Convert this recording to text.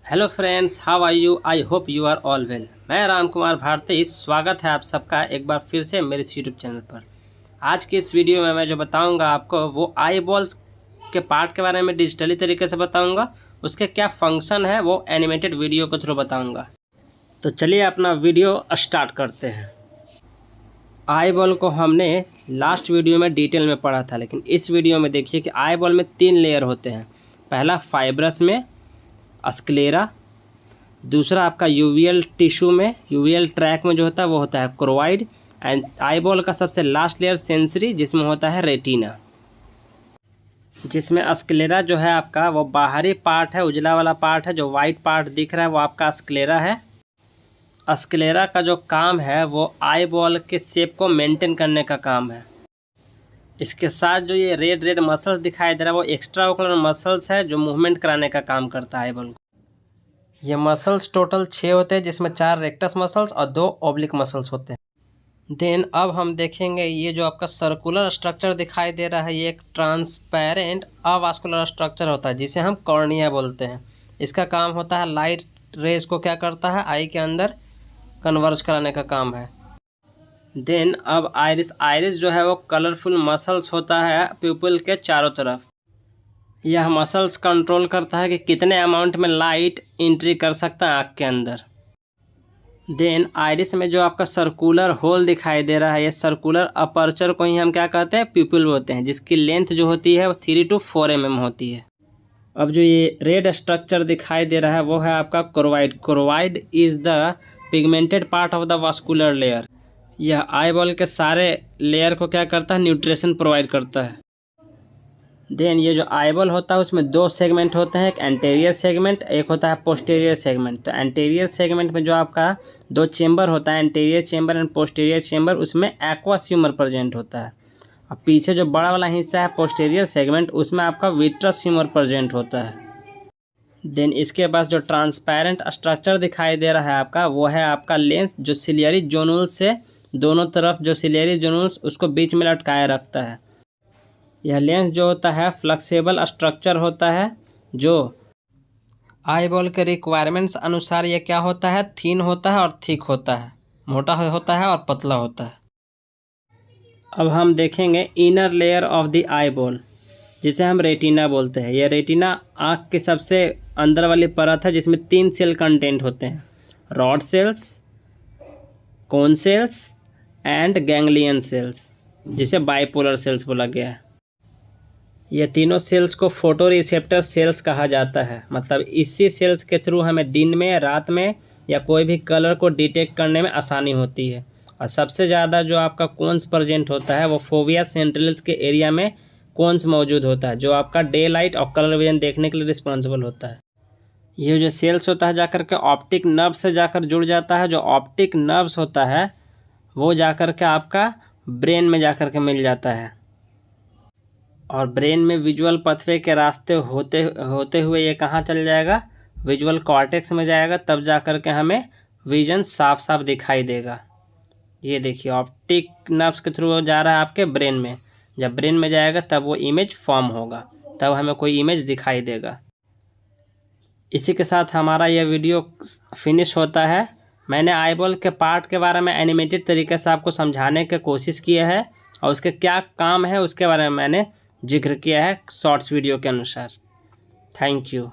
Hello friends, how are you? I hope you are all well. मैं राम कुमार भारती, स्वागत है आप सबका एक बार फिर से मेरे यूट्यूब चैनल पर। आज की इस वीडियो में मैं जो बताऊंगा आपको वो आई बॉल्स के पार्ट के बारे में डिजिटली तरीके से बताऊंगा। उसके क्या फंक्शन है वो एनिमेटेड वीडियो के थ्रू बताऊंगा। तो चलिए अपना वीडियो स्टार्ट करते हैं। आई बॉल को हमने लास्ट वीडियो में डिटेल में पढ़ा था, लेकिन इस वीडियो में देखिए कि आई बॉल में 3 लेयर होते हैं। पहला फाइब्रस में स्क्लेरा, दूसरा आपका यूवियल टिश्यू में, यूवियल ट्रैक में जो होता है वो होता है क्रोवाइड, एंड आईबॉल का सबसे लास्ट लेयर सेंसरी जिसमें होता है रेटिना। जिसमें स्क्लेरा जो है आपका वो बाहरी पार्ट है, उजला वाला पार्ट है, जो वाइट पार्ट दिख रहा है वो आपका स्क्लेरा है। स्क्लेरा का जो काम है वो आईबॉल के शेप को मेंटेन करने का काम है। इसके साथ जो ये रेड रेड मसल्स दिखाई दे रहा है वो एक्स्ट्रा ओकुलर मसल्स है जो मूवमेंट कराने का काम करता है आईबॉल को। ये मसल्स टोटल 6 होते हैं, जिसमें 4 रेक्टस मसल्स और 2 ऑब्लिक मसल्स होते हैं। देन अब हम देखेंगे ये जो आपका सर्कुलर स्ट्रक्चर दिखाई दे रहा है ये एक ट्रांसपेरेंट अवास्कुलर स्ट्रक्चर होता है जिसे हम कॉर्निया बोलते हैं। इसका काम होता है लाइट रेज को क्या करता है आई के अंदर कन्वर्ज कराने का काम है। देन अब आइरिस जो है वो कलरफुल मसल्स होता है प्यूपिल के चारों तरफ। यह मसल्स कंट्रोल करता है कि कितने अमाउंट में लाइट एंट्री कर सकता है आँख के अंदर। देन आइरिस में जो आपका सर्कुलर होल दिखाई दे रहा है ये सर्कुलर अपर्चर को ही हम क्या कहते हैं, प्यूपिल बोलते हैं, जिसकी लेंथ जो होती है वो 3 to 4 mm होती है। अब जो ये रेड स्ट्रक्चर दिखाई दे रहा है वो है आपका choroid. Choroid is the pigmented part of the vascular layer. यह आईबॉल के सारे लेयर को क्या करता है, न्यूट्रिशन प्रोवाइड करता है। देन ये जो आईबॉल होता है उसमें 2 सेगमेंट होते हैं, एक एंटीरियर सेगमेंट, एक होता है पोस्टीरियर सेगमेंट। तो एंटीरियर सेगमेंट में जो आपका 2 चेंबर होता है, anterior chamber and posterior chamber, उसमें एक्वस ह्यूमर प्रेजेंट होता है। और पीछे जो बड़ा वाला हिस्सा है पोस्टीरियर सेगमेंट उसमें आपका विट्रस ह्यूमर प्रेजेंट होता है। देन इसके पास जो ट्रांसपेरेंट स्ट्रक्चर दिखाई दे रहा है आपका वो है आपका लेंस, जो सिलियरी जोनुल से दोनों तरफ जो सिलियरी जोनुल्स उसको बीच में लटकाए रखता है। यह लेंस जो होता है फ्लेक्सिबल स्ट्रक्चर होता है जो आईबॉल के रिक्वायरमेंट्स अनुसार ये क्या होता है, थिन होता है और थिक होता है, मोटा होता है और पतला होता है। अब हम देखेंगे inner layer of the eyeball जिसे हम रेटिना बोलते हैं। यह रेटिना आँख के सबसे अंदर वाली परत है जिसमें 3 सेल कंटेंट होते हैं, rod sales, cone cells and ganglion cells, जिसे बाइपोलर सेल्स बोला गया है। ये तीनों सेल्स को फोटो रिसेप्टर सेल्स कहा जाता है। मतलब इसी सेल्स के थ्रू हमें दिन में, रात में या कोई भी कलर को डिटेक्ट करने में आसानी होती है। और सबसे ज़्यादा जो आपका कोन्स प्रेजेंट होता है वो फोविया सेंट्रलिस के एरिया में कोन्स मौजूद होता है, जो आपका डे लाइट और कलर विजन देखने के लिए रिस्पॉन्सिबल होता है। ये जो सेल्स होता है जाकर के ऑप्टिक नर्व से जाकर जुड़ जाता है। जो ऑप्टिक नर्व्स होता है वो जाकर के आपका ब्रेन में जाकर के मिल जाता है, और ब्रेन में विजुअल पथवे के रास्ते होते हुए ये कहाँ चल जाएगा, विजुअल कॉर्टेक्स में जाएगा, तब जाकर के हमें विजन साफ साफ दिखाई देगा। ये देखिए ऑप्टिक नर्व्स के थ्रू जा रहा है आपके ब्रेन में। जब ब्रेन में जाएगा तब वो इमेज फॉर्म होगा, तब हमें कोई इमेज दिखाई देगा। इसी के साथ हमारा यह वीडियो फिनिश होता है। मैंने आईबॉल के पार्ट के बारे में एनिमेटेड तरीके से आपको समझाने की कोशिश की है और उसके क्या काम है उसके बारे में मैंने जिक्र किया है शॉर्ट्स वीडियो के अनुसार। Thank you.